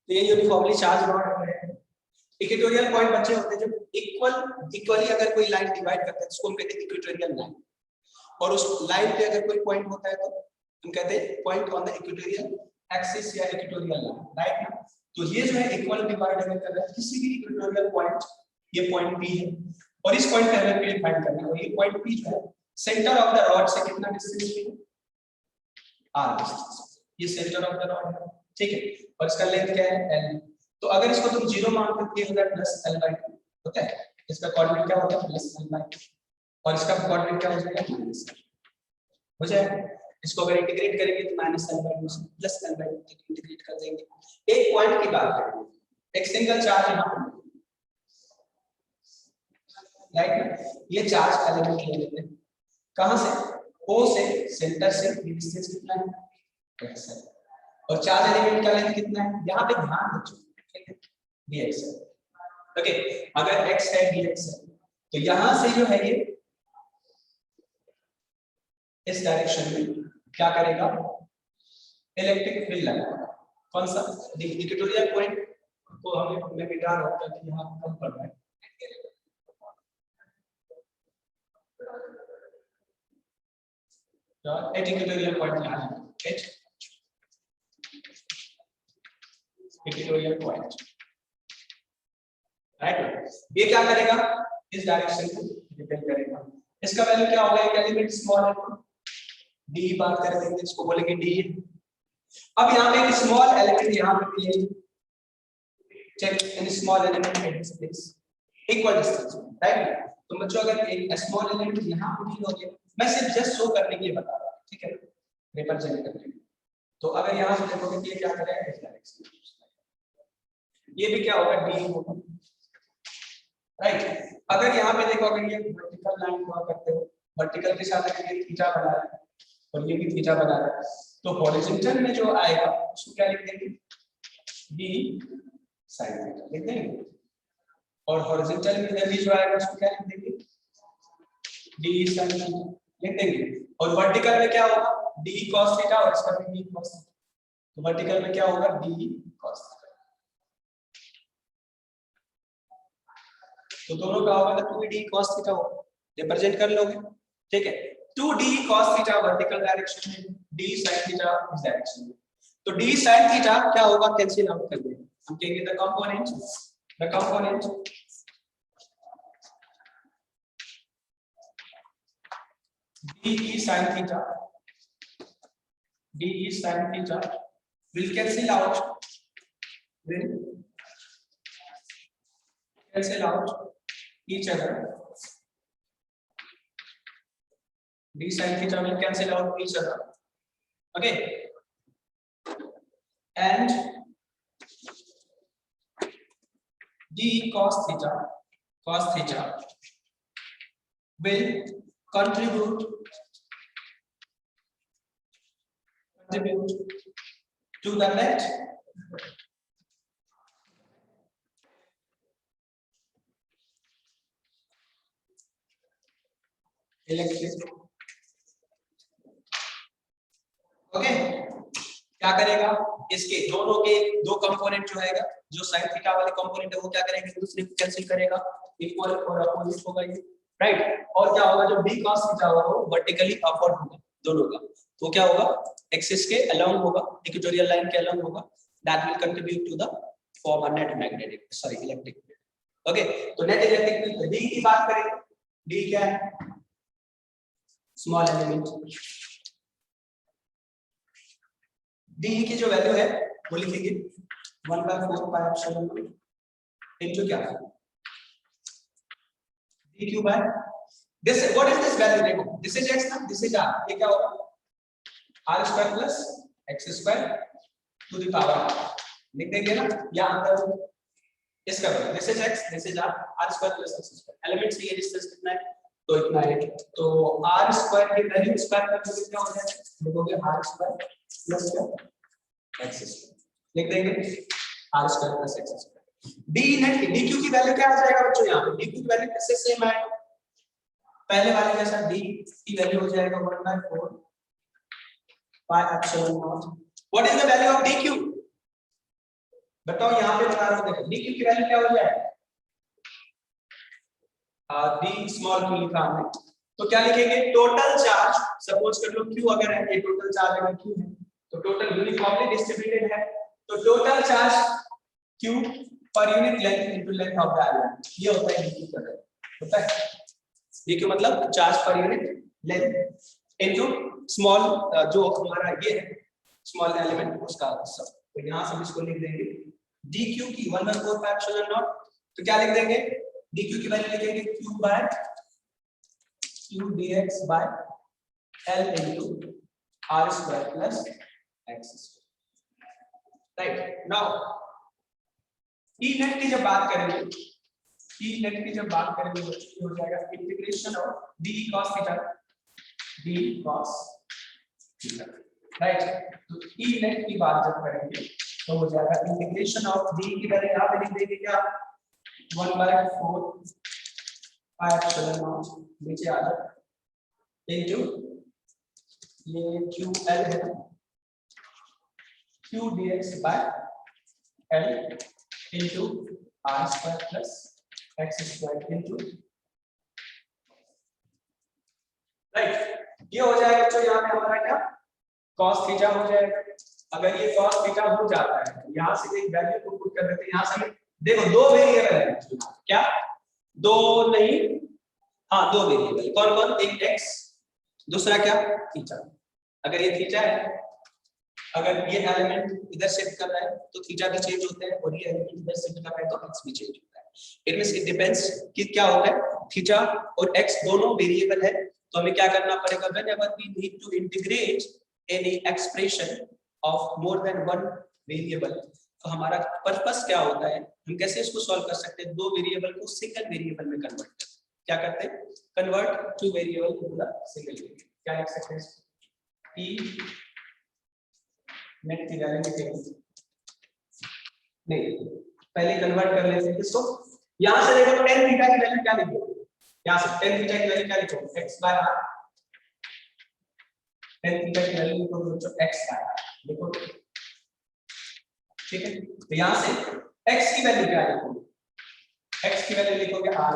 तो ये uniformly charge rod है। इक्वेटोरियल पॉइंट बच्चे होते हैं जब इक्वली अगर कोई लाइन डिवाइड करता है उसको हम कहते हैं इक्वेटोरियल लाइन, और उस लाइन पे अगर कोई पॉइंट होता है तो हम कहते हैं point on the equatorial axis या इक्वेटोरियल लाइन, राइट ना। तो ये जो है इक्वल डिवाइड अगर कर रहा है किसी भी इक्वेटोरियल पॉइंट, ये पॉइंट P है और इस पॉइंट पे हमें P फाइंड करना है, और ये पॉइंट P जो है सेंटर ऑफ द रॉड से कितना डिस्टेंस पे है, r डिस्टेंस, ये सेंटर ऑफ द रॉड है, ठीक है। और इसका लेंथ क्या है l। तो अगर इसको तुम 0 मानते हो ये होता है प्लस l/2 होता है, इसका कोऑर्डिनेट क्या होता है प्लस l/2 और इसका कोऑर्डिनेट क्या हो जाएगा माइनस हो जाएगा। इसको अगर इंटीग्रेट करेंगे तो माइनस l/2 से प्लस l/2 तक इंटीग्रेट कर देंगे। एक पॉइंट की बात करें, एक सिंगल चार्ज यहां पर, राइट, ये चार्ज एलिमेंट ले लेते हैं कहां से, O से, सेंटर से, ये डिस्टेंस कितना है x है, और चार्ज एलिमेंट का लेंथ कितना है, यहां पे ध्यान रखो, ठीक है, dx है, ओके। अगर x है dx है तो यहां से जो है ये इस डायरेक्शन में क्या करेगा, इलेक्ट्रिक फील्ड लगाएगा। कौन सा, इक्वेटोरियल पॉइंट को हमें मैं मिटा रहा हूं ताकि यहां कम पड़ रहा है, एट इक्वेटोरियल पॉइंट यहां है, एट इक्वेटोरियल पॉइंट, राइट। ये क्या करेगा, इस डायरेक्शन को रिपेल करेगा। इसका वैल्यू क्या होगा, एक एलिमेंट स्मॉल है तो डी बात कर देंगे, इसको बोलेंगे डी। अब यहाँ पे एक स्मॉल एलिमेंट यहाँ पे भी है, check in small element at this place equal distance, right. तो बच्चों अगर एक स्मॉल एलिमेंट यहाँ पे भी हो गया, मैं सिर्फ जस्ट शो करने के लिए बता रहा हूँ, ठीक है, रिप्रेजेंट करने के लिए। तो अगर यहाँ से देखोगे कि ये क्या करेगा इस डायरेक्शन, ये भी क्या होगा डी होगा, राइट। अगर यहाँ पे देखोगे ये वर्टिकल लाइन हुआ करते हो, वर्टिकल के साथ अगर ये थीटा बना रहा है और ये भी थीटा बना रहा है, तो हॉरिजॉन्टल में जो आएगा उसको क्या लिख देंगे, डी sin थीटा लिख देंगे, और हॉरिजॉन्टल में भी जो आएगा उसको क्या लिख देंगे, डी sin थीटा लिख देंगे। और वर्टिकल में क्या होगा, डी cos थीटा, और इसका भी डी cos थीटा, तो वर्टिकल में क्या होगा, डी cos थीटा। तो दोनों का होगा तो 2d cos थीटा होगा, रिप्रेजेंट कर लोगे, ठीक है। 2d cos theta vertical direction में, d sin थीटा इस डायरेक्शन में। तो d sin थीटा क्या होगा, कैंसिल आउट कर देंगे, हम कहेंगे the component d sin theta will cancel out each other. D sin theta will cancel out each other, okay, and d cos theta will contribute to the net electric, okay. क्या करेगा, इसके दोनों के दो कंपोनेंट जो है, जो sine theta वाले कंपोनेंट है वो क्या करेंगे, एक दूसरे को कैंसिल करेगा, इक्वल और अपोजिट होगा ये, राइट। और क्या होगा, जो d cos थीटा होगा वो वर्टिकली अपवर्ड होगा दोनों का, तो क्या होगा, एक्सिस के अलोंग होगा, इक्वेटोरियल लाइन के अलोंग होगा, that will contribute to the form of net magnetic electric field, okay. तो नेट इलेक्ट्रिक फील्ड d की बात करें, d क्या है, स्मॉल एलिमेंट, d की जो वैल्यू है वो लिखेंगे 1/4 पाई एप्सिलॉन इनटू क्या, dq by this, what is this value, देखो दिस इज x ना, दिस इज r, ये क्या होगा r² plus x² to the power r, लिख देंगे ना, या अंदर इसका value this is x, this is r, r² plus x², element से ये डिस्टेंस कितना है, तो इतना है, तो r² की वैल्यू स्क्वायर करके कितना हो जाएगा, लिखोगे r² प्लस x², लिख देंगे r² plus x²। d net dq की वैल्यू क्या आ जाएगा बच्चों, यहाँ पे dq की वैल्यू कैसे सेम है, पहले वाले जैसा d की वैल्यू हो जाएगा 1/4 pi epsilon not. What is the value of dq, बताओ यहाँ पे बता रहा हूँ, देखो डी क्यू की वैल्यू क्या हो जाएगा, डी स्मॉल क्यू लिखा हमने, तो क्या लिखेंगे, टोटल चार्ज, सपोज कर लो क्यू अगर है, ये टोटल चार्ज अगर क्यू है तो टोटल यूनिफॉर्मली डिस्ट्रीब्यूटेड है, तो total charge Q per unit length into length of the element, ये होता है डीक्यू का वैल्यू, होता है डीक्यू मतलब charge per unit length into small जो हमारा ये है स्मॉल एलिमेंट उसका सब, तो यहां से हम इसको लिख देंगे dq की 1/4 pi epsilon naught, तो क्या लिख देंगे, dq की वैल्यू लिखेंगे q by q dx by l into r square plus x square, right. Now e net की जब बात करेंगे, e net की जब बात करेंगे तो हो जाएगा integration of d cos theta, d cos theta, right. तो e net की बात जब करेंगे तो हो जाएगा इंटीग्रेशन ऑफ d की वैल्यू यहां पे लिख देंगे क्या 1/4 pi epsilon naught नीचे आ जाए इनटू ये ql है q dx by l into r square plus x square into, right. ये हो जाएगा तो यहाँ पे हमारा क्या cos थीटा हो जाएगा, अगर ये cos थीटा हो जाता है यहां से एक वैल्यू को पुट कर देते हैं, यहां से देखो दो वेरिएबल है, क्या दो नहीं, हाँ दो वेरिएबल, कौन कौन, एक x दूसरा क्या थीटा, अगर ये थीटा है, अगर ये एलिमेंट इधर शिफ्ट कर रहा है तो थीटा भी चेंज होता है, और ये एलिमेंट इधर शिफ्ट कर रहा है तो x भी चेंज होता है, इट मींस इट डिपेंड्स कि क्या होता है, थीटा और x दोनों वेरिएबल है, तो हमें क्या करना पड़ेगा, whenever we need to integrate any expression of more than one variable, तो हमारा पर्पस क्या होता है, हम कैसे इसको सॉल्व कर सकते हैं, दो वेरिएबल को सिंगल वेरिएबल में कन्वर्ट करते हैं, क्या करते हैं, convert to variable to the single variable, क्या लिख सकते हैं इसको, e नेट की वैल्यू लिखेंगे, नहीं पहले कन्वर्ट कर लेते हैं इसको, यहां से देखो tan थीटा की वैल्यू क्या लिखोगे, यहां से tan थीटा की वैल्यू क्या लिखोगे, x by r, tan theta की वैल्यू लिखोगे बच्चों x बाय r लिखोगे, ठीक है, तो यहां से x की वैल्यू क्या लिखोगे, x की वैल्यू लिखोगे r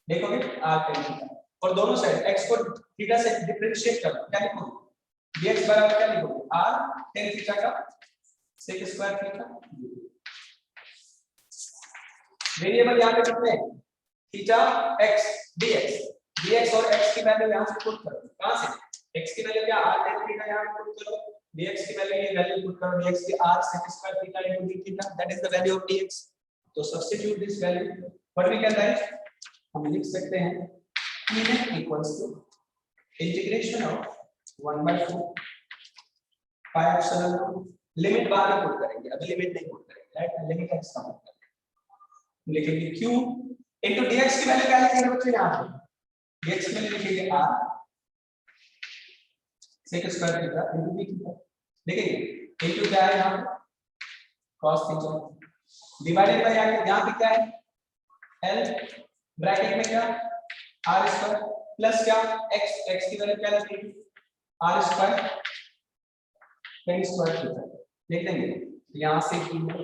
लिखोगे r tan थीटा, और दोनों साइड x को थीटा से डिफरेंशिएट करो, क्या लिखोगे dx बराबर क्या लिखोगे r tan थीटा का sec स्क्वायर थीटा, वेरिएबल यहां पे कितने हैं, थीटा x dx, dx और x की वैल्यू यहां से पुट करो, कहां से x की वैल्यू क्या r tan थीटा यहां पे पुट करो, dx की वैल्यू ये वैल्यू पुट करो, dx की r sec square theta into d theta, that is the value of dx, तो substitute this value, what we can write, हम लिख सकते हैं e net equals to integration of 1/4 pi epsilon naught, limit बाद में put करेंगे, अभी limit नहीं पुट करेंगे, राइट, लिमिट x का पुट करेंगे, लिखेंगे q इनटू dx की वैल्यू क्या लिखेंगे बच्चों, यहां पे dx की वैल्यू लिखेंगे r sec square theta into d theta, लिखेंगे इनटू क्या है यहां cos थीटा डिवाइडेड बाय यहां पे क्या है l ब्रैकेट में क्या r स्क्वायर प्लस क्या x की वैल्यू क्या लिखेंगे r square tan square theta, लिख देंगे यहां से इनटू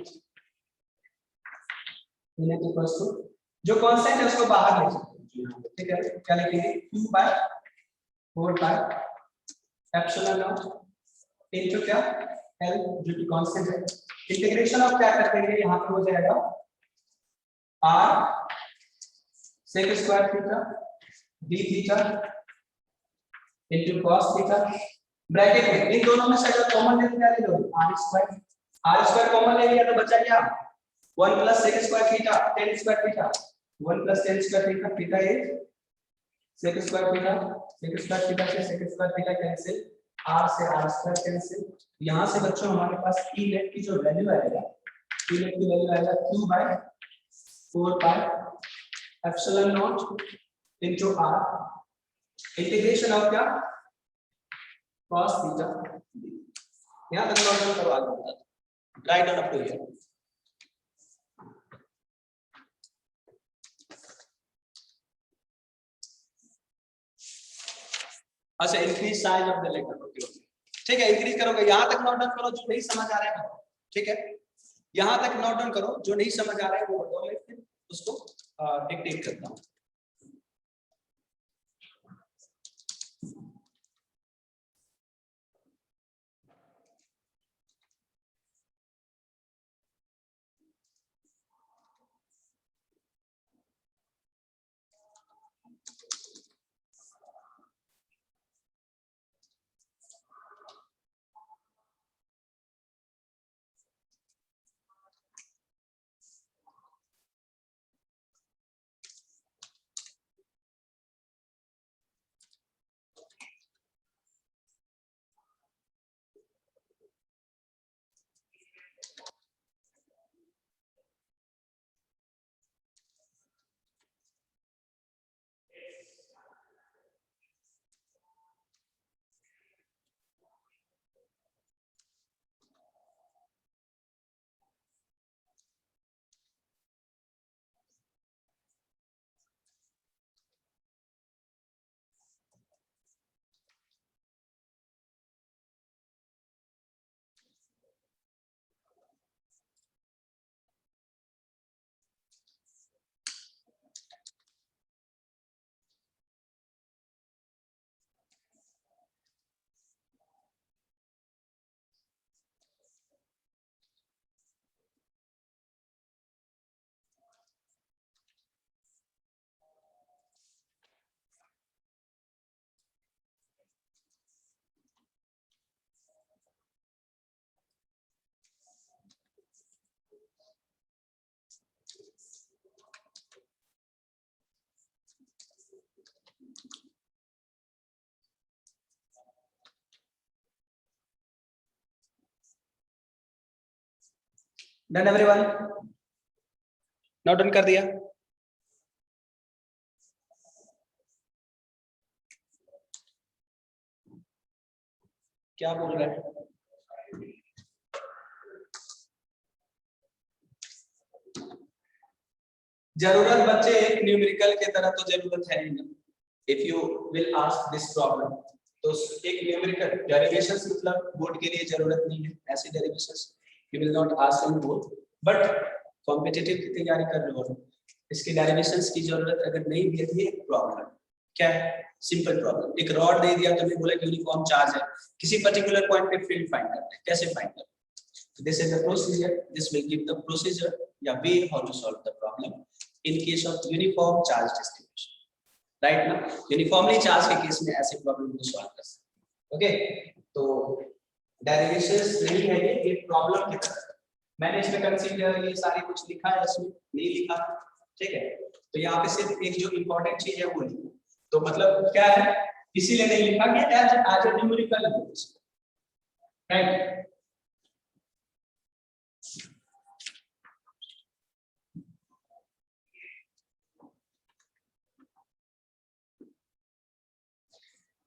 इक्वल्स टू जो कांस्टेंट है उसको बाहर ले सकते हैं, ठीक है, क्या लिखेंगे q by 4 pi epsilon naught into क्या l जो कि कांस्टेंट है, इंटीग्रेशन ऑफ क्या कर देंगे, यहां पे हो जाएगा r sec square theta d theta into cos theta, bracket में इन दोनों में से अगर कॉमन ले लिया ले लो r स्क्वायर कॉमन ले लिया तो बचा क्या 1 plus sec square theta tan square theta, 1 plus tan square theta, theta is sec square theta, sec square theta से sec square theta cancel, r से r स्क्वायर कैंसिल, यहां से बच्चों हमारे पास e नेट की जो वैल्यू आएगा, e नेट की वैल्यू आएगा q by 4 pi epsilon naught into r integration of क्या cos थीटा, यहां तक नॉर्मल करवा दूंगा, right on up to here, अच्छा increase size of the letter, okay ठीक है, इंक्रीज करोगे, यहां तक नोट डाउन करो, जो नहीं समझ आ रहा है ठीक है, यहां तक नोट डाउन करो, जो नहीं समझ आ रहा है वो बताओ, मैं फिर उसको डिक्टेट करता हूं। डन एवरीवन, नोट डाउन कर दिया? क्या बोल रहे हैं? जरूरत बच्चे एक न्यूमेरिकल के तरह तो जरूरत है ही ना। If you will ask this problem, तो एक न्यूमेरिकल डेरिवेशंस मतलब बोर्ड के लिए जरूरत नहीं है, ऐसे derivations you will not ask in board, but competitive की तैयारी कर रहे हो, इसकी डेरिवेशंस की जरूरत अगर नहीं भी है तो ये प्रॉब्लम क्या है, सिंपल प्रॉब्लम। एक रॉड दे दिया तो मैं बोला कि यूनिफॉर्म चार्ज है, किसी पर्टिकुलर पॉइंट पे फील्ड फाइंड करते हैं, कैसे फाइंड करते हैं? This is the procedure. This will give the procedure या way how to solve the problem in case of uniform charge distribution. Right ना? Uniformly charge के केस में ऐसे प्रॉब्लम को सॉल्व कर सकते हैं। ओके, तो डेरिवेशंस नहीं है ये प्रॉब्लम की तरह। मैंने इसमें कंसीडर ये सारी कुछ लिखा है, इसमें नहीं लिखा, ठीक है? तो यहाँ पे सिर्फ एक जो इम्पोर्टेंट चीज है वो लिखा। तो मतलब क्या है, इसीलिए नहीं लिखा कि as a numerical, right?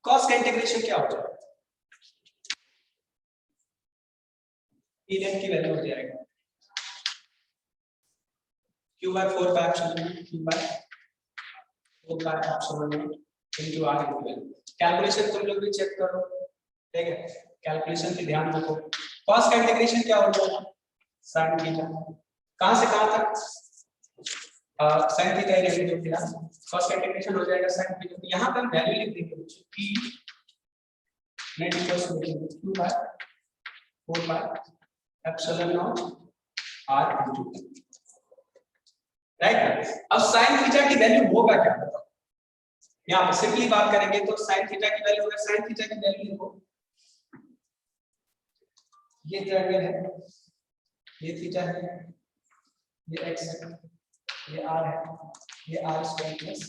Cos का इंटीग्रेशन क्या हो जाएगा? की वैल्यू हो जाएगा q by 4 pi epsilon q by 4 pi epsilon into r into l। Calculation तुम लोग भी चेक करो, ठीक है? कैलकुलेशन पे ध्यान रखो। कॉस का इंटीग्रेशन क्या हो जाएगा? sin theta. कहां से कहां तक? sin theta negative theta, cos का इंटीग्रेशन हो जाएगा sin थीटा। तो यहां पर वैल्यू लिख देंगे p net equals to q by 4 pi epsilon naught r into l, right? अब sin थीटा की वैल्यू होगा क्या बताओ? यहाँ पे सिंपली बात करेंगे तो sin थीटा की वैल्यू है, sin थीटा की वैल्यू लिखो, ये ट्रायंगल है, ये थीटा है, ये x है, ये r है, ये r square plus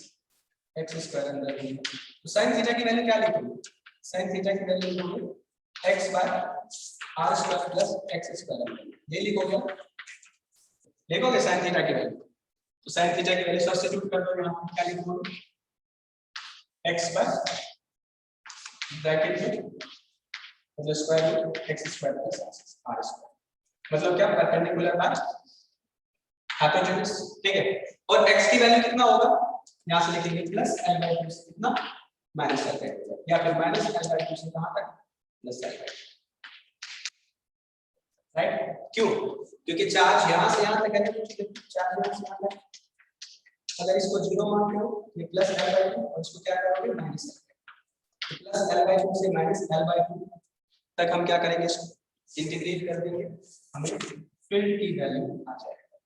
x square अंदर है। तो sin थीटा की वैल्यू क्या लिखोगे? sin थीटा की वैल्यू लिखोगे x by r square plus x square, ये लिखोगे, लिखोगे sin थीटा की वैल्यू। तो sin थीटा की वैल्यू सब्स्टिट्यूट कर दो, यहाँ क्या लिखोगे? x बाय ब्रैकेट में मतलब square root x square plus r square, मतलब क्या, परपेंडिकुलर बाय हाइपोटेन्यूज, ठीक है? और x की वैल्यू कितना होगा? यहाँ से लिखेंगे प्लस l बाय 2 से कितना, माइनस l बाय 2, या फिर माइनस l बाय 2 से कहां तक, प्लस l बाय 2। राइट? क्यों? क्योंकि चार्ज यहां से यहां तक है, चार्ज यहां से यहां तक, अगर इसको 0 मान लो ये प्लस L/2 और इसको क्या करोगे माइनस प्लस L/2 से माइनस L/2 तक हम क्या करेंगे, इसको इंटीग्रेट कर देंगे, हमें फील्ड की वैल्यू आ जाएगा।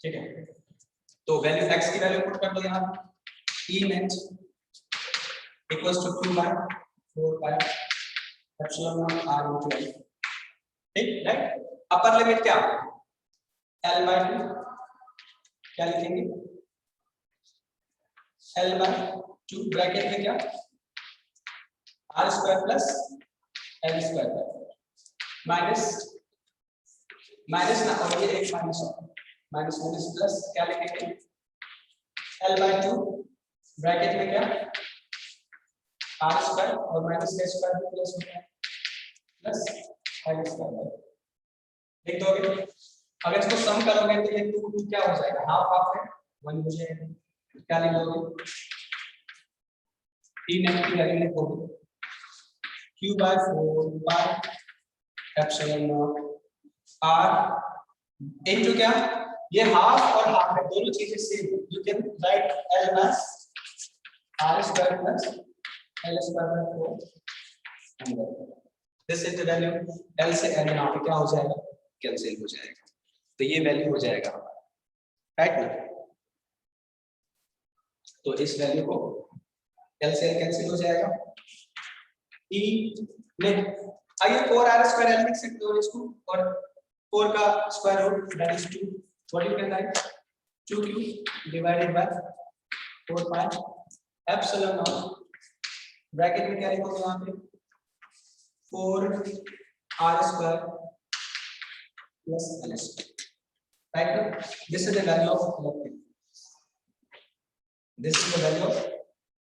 ठीक है, तो वैल्यू x की वैल्यू पुट कर दो यहां, E net equals to q by 4 pi epsilon naught r into L। ठीक, राइट? अपर लिमिट क्या L/2 क्या लिखेंगे, L/2 ब्रैकेट में क्या r square plus L square minus minus ना, और ये एक माइनस माइनस माइनस प्लस क्या लिखेंगे L/2 ब्रैकेट में क्या r स्क्वायर और माइनस का स्क्वायर भी प्लस होता है प्लस L स्क्वायर लिख दोगे। अगर इसको सम करोगे तो ये 2 क्या हो जाएगा, हाफ हाफ है 1 हो जाएगा, क्या लिख दोगे E net की वैल्यू लिखोगे q by 4 pi epsilon naught r into क्या, ये हाफ और हाफ है, दोनों चीजें सेम है, you can right L as r square plus L square by 4 अंदर, this is the value, L से L यहाँ पे क्या हो जाएगा कैंसिल हो जाएगा, तो ये वैल्यू हो जाएगा राइट ना। तो इस वैल्यू को L से L कैंसिल हो जाएगा, E नेट आइए 4r स्क्वायर L लिख सकते हो इसको, और 4 का square root that is 2, what you can write 2q divided by 4 pi epsilon naught bracket में क्या लिखोगे यहाँ पे 4r square plus L square, right? This is the value of electric, this is the value of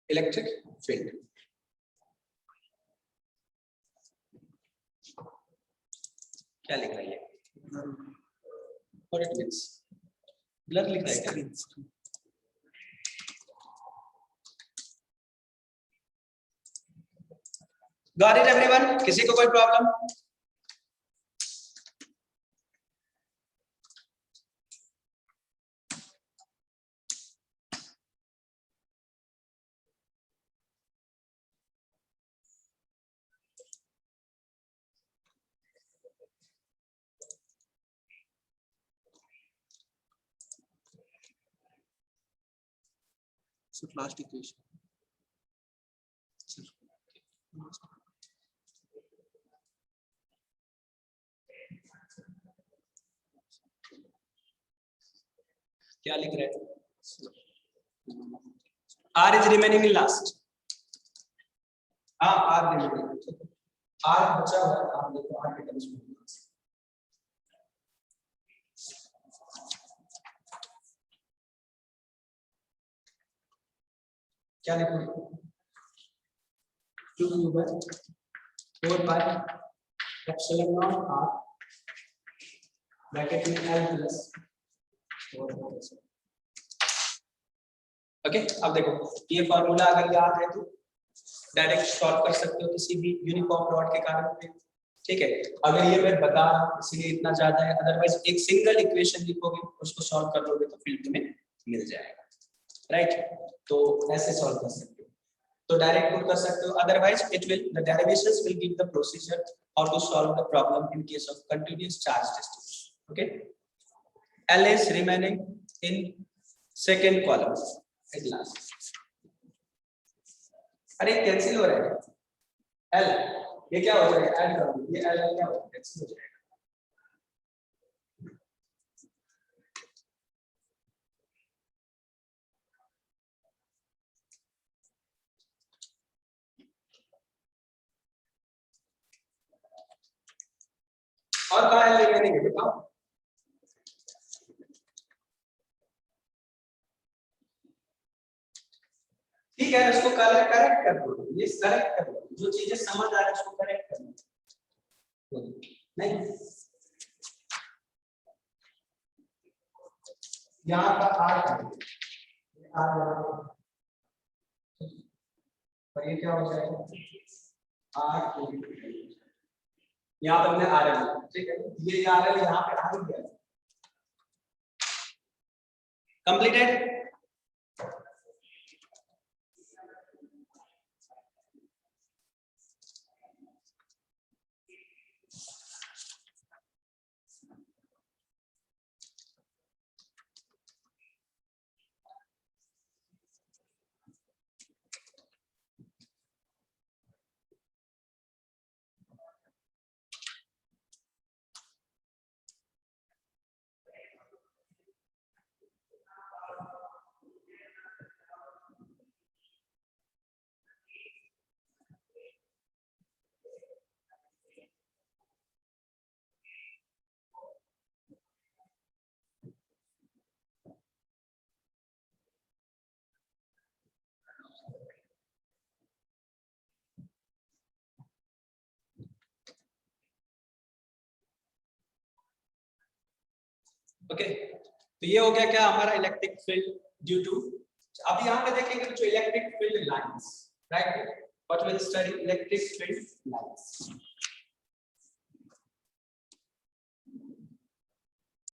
electric field. क्या लिख रही है, और इट मींस ब्लर लिख रहा है क्या, गॉट इट एवरीवन, किसी को कोई प्रॉब्लम? So last equation. क्या लिख रहे हैं, R is remaining in last, हाँ R remaining, R बचा हुआ है, आप देखो R के टर्म्स में क्या लिखोगे 2q by 4 pi epsilon naught r bracket में L प्लस 4। ओके, अब देखो ये फार्मूला अगर याद है तो डायरेक्ट सॉल्व कर सकते हो किसी भी यूनिफॉर्म रॉड के कारण पे, ठीक है। अगर ये मैं बता रहा हूं इसलिए इतना ज्यादा है, अदरवाइज एक सिंगल इक्वेशन लिखोगे उसको सॉल्व कर लोगे तो फील्ड में मिल जाएगा, राइट? तो ऐसे सॉल्व कर सकते हो, तो डायरेक्ट पुट कर सकते हो, otherwise it will the derivations will give the procedure how to solve the problem in case of continuous charge distribution. Okay, L is remaining in second column at last, अरे cancel हो रहा है L, ये क्या हो जाएगा add कर दो, ये L क्या हो कैंसिल हो जाएगा, और कहाँ L रिमेनिंग है बताओ, ठीक है इसको करेक्ट कर दो, ये करेक्ट कर दो, जो चीजें समझ आ रही है उसको करेक्ट कर दो, नहीं यहाँ का R और ये क्या हो जाएगा R यहाँ पर हमने RL, ठीक है, ये RL यहाँ पे आ गया, कंप्लीटेड। ओके, तो ये हो गया क्या हमारा इलेक्ट्रिक फील्ड ड्यू टू। अब यहाँ पे देखेंगे जो electric field lines, right, what will study electric field